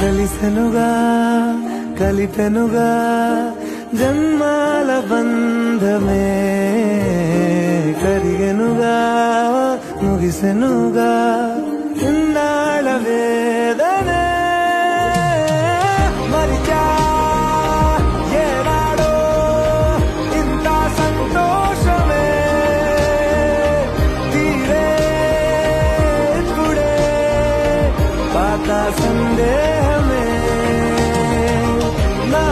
కలిసెనుగా కలిపెనుగా జన్మాల బంధమే కరిగెనుగా ముగిసెనుగా ఇన్నాళ్ళ వేదనే మరిచా ఏనాడో ఇంత సంతోషమే తీరే ఇప్పుడే పాత సందేహమే నా